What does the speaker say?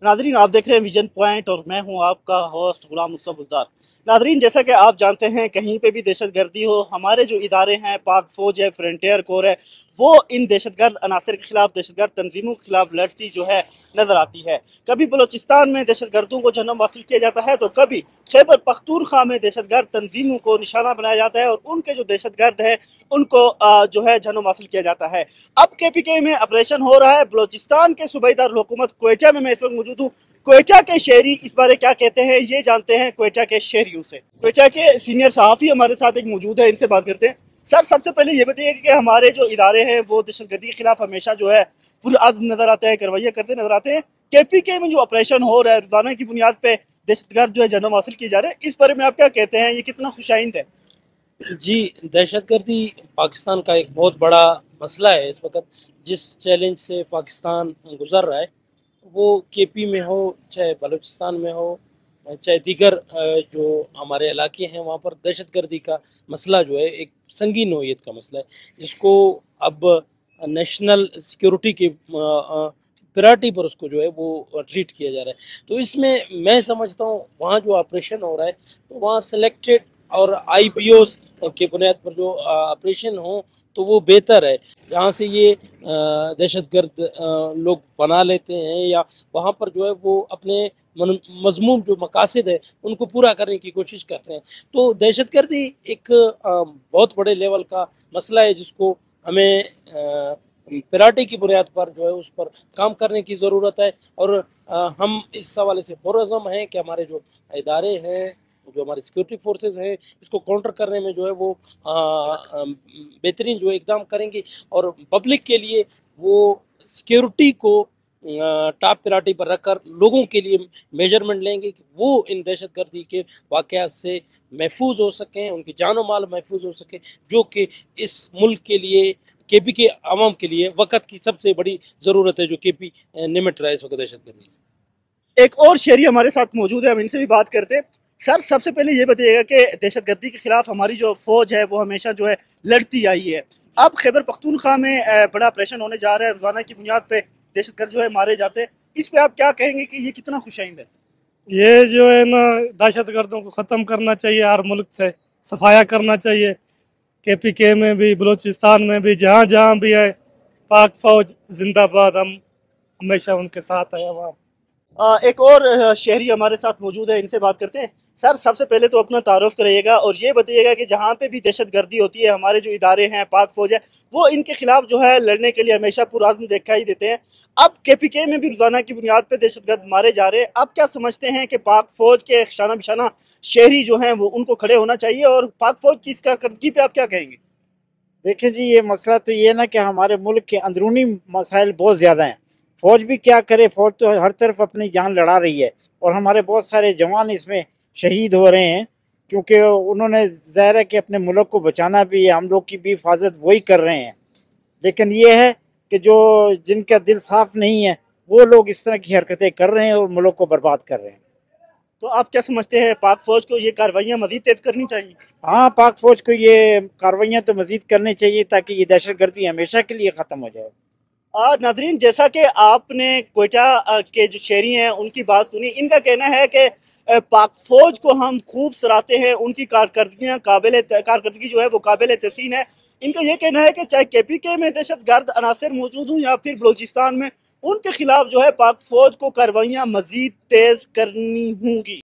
Nadreen, आप देख रहे हैं विजन पॉइंट और मैं हूं आपका होस्ट गुलाम मुस्तफा बुज़दार। नादरीन, जैसा कि आप जानते हैं, कहीं पे भी दहशतगर्दी हो, हमारे जो इदारे हैं, पाक फौज है, फ्रंटियर कोर है, वो इन दहशतगर्द अनासर के खिलाफ, दहशतगर्द तंजीमों के खिलाफ लड़ती जो है नजर आती है। कभी बलोचिस्तान में दहशतगर्दों को जन्म हासिल किया जाता है, तो कभी खैबर पख्तूनख्वा में दहशतगर्द तंजीमों को निशाना बनाया जाता है और उनके जो दहशतगर्द हैं उनको जो है जन्म हासिल किया जाता है। अब KPK में ऑपरेशन हो रहा है। बलोचिस्तान के सूबाई दारुल हुकूमत क्वेटा में मैं इस वक्त मौजूद हूँ। क्वेटा के शहरी इस बारे क्या कहते हैं, ये जानते हैं क्वेटा के शहरियों से। क्वेटा के सीनियर सहाफ़ी हमारे साथ एक मौजूद है, इनसे बात करते हैं। सर, सबसे पहले ये बताइए कि हमारे जो इदारे हैं वो दहशतगर्दी के खिलाफ हमेशा जो है पुरअज़्म नजर आते हैं, कार्रवाइयाँ करते नजर आते हैं। KPK में जो ऑपरेशन हो रहा है, रोजाना की बुनियाद पे दहशतगर्द जो है जन्म हासिल किए जा रहे हैं, इस बारे में आप क्या कहते हैं, ये कितना खुशाइंद है? जी, दहशतगर्दी पाकिस्तान का एक बहुत बड़ा मसला है इस वक्त। जिस चैलेंज से पाकिस्तान गुजर रहा है, वो केपी में हो, चाहे बलूचिस्तान में हो, चाहे दीगर जो हमारे इलाके हैं, वहाँ पर दहशतगर्दी का मसला जो है एक संगीन नौइयत का मसला है, जिसको अब नेशनल सिक्योरिटी के प्रायोरिटी पर उसको जो है वो ट्रीट किया जा रहा है। तो इसमें मैं समझता हूँ वहाँ जो ऑपरेशन हो रहा है, तो वहाँ सेलेक्टेड और IPOs के बुनियाद पर जो ऑपरेशन हो तो वो बेहतर है। जहाँ से ये दहशतगर्द लोग बना लेते हैं, या वहाँ पर जो है वो अपने मजमूम जो मकासद है उनको पूरा करने की कोशिश करते हैं। तो दहशतगर्दी एक बहुत बड़े लेवल का मसला है, जिसको हमें प्रायोरिटी की बुनियाद पर जो है उस पर काम करने की ज़रूरत है। और हम इस हवाले से पुरअज़्म हैं कि हमारे जो इदारे हैं, जो हमारे सिक्योरिटी फोर्सेस हैं, इसको काउंटर करने में जो है वो बेहतरीन जो है इकदाम करेंगे, और पब्लिक के लिए वो सिक्योरिटी को टॉप प्रायोरिटी पर रखकर लोगों के लिए मेजरमेंट लेंगे कि वो इन दहशतगर्दी के वाक़यात से महफूज हो सकें, उनकी जान और माल महफूज हो सके, जो कि इस मुल्क के लिए, KP के आवाम के लिए वक़्त की सबसे बड़ी ज़रूरत है, जो KP निमट रहा है इस वक्त दहशतगर्दी से। एक और शहरी हमारे साथ मौजूद है, हम इनसे भी बात करते हैं। सर, सबसे पहले ये बताइएगा कि दहशतगर्दी के खिलाफ हमारी जो फौज है वो हमेशा जो है लड़ती आई है। अब खैबर पख्तूनख्वा में बड़ा ऑपरेशन होने जा रहा है, रोजाना की बुनियाद पे दहशतगर्द जो है मारे जाते हैं। इस पे आप क्या कहेंगे कि ये कितना खुशाइंद है? ये जो है ना, दहशत गर्दों को ख़त्म करना चाहिए, हर मुल्क से सफाया करना चाहिए। KPK में भी, बलूचिस्तान में भी, जहाँ जहाँ भी है, पाक फौज जिंदाबाद। हम हमेशा उनके साथ है वहाँ। एक और शहरी हमारे साथ मौजूद है, इनसे बात करते हैं। सर, सबसे पहले तो अपना तारुफ कराइएगा और ये बताइएगा कि जहाँ पे भी दहशतगर्दी होती है, हमारे जो इदारे हैं, पाक फौज है, वो इनके खिलाफ जो है लड़ने के लिए हमेशा पुरअज़्म दिखाई देते हैं। अब KPK में भी रोजाना की बुनियाद पे दहशतगर्द मारे जा रहे हैं। आप क्या समझते हैं कि पाक फौज के शाना बिशाना शहरी जो हैं वो उनको खड़े होना चाहिए, और पाक फौज की इस कारकर्दगी पे आप क्या कहेंगे? देखिए जी, ये मसला तो ये ना कि हमारे मुल्क के अंदरूनी मसाइल बहुत ज़्यादा हैं। फ़ौज भी क्या करे, फ़ौज तो हर तरफ अपनी जान लड़ा रही है, और हमारे बहुत सारे जवान इसमें शहीद हो रहे हैं, क्योंकि उन्होंने ज़ाहिर है कि अपने मुल्क को बचाना भी है, हम लोग की भी हिफाजत वही कर रहे हैं। लेकिन ये है कि जो जिनका दिल साफ़ नहीं है, वो लोग इस तरह की हरकतें कर रहे हैं और मुल्क को बर्बाद कर रहे हैं। तो आप क्या समझते हैं, पाक फौज को ये कार्रवाइयाँ मजीद तेज करनी चाहिए? हाँ, पाक फ़ौज को ये कार्रवाइयाँ तो मज़ीद करनी चाहिए, ताकि ये दहशत गर्दी हमेशा के लिए ख़त्म हो जाए। नाजरीन, जैसा कि आपने क्वेटा के जो शहरी हैं उनकी बात सुनी, इनका कहना है कि पाक फौज को हम खूब सराहते हैं, उनकी कारकर्दगी जो है वो काबिल तहसीन है। इनका ये कहना है कि चाहे KPK में दहशतगर्द अनासर मौजूद हों या फिर बलूचिस्तान में, उनके खिलाफ जो है पाक फौज को कार्रवाइयाँ मजीद तेज करनी होंगी।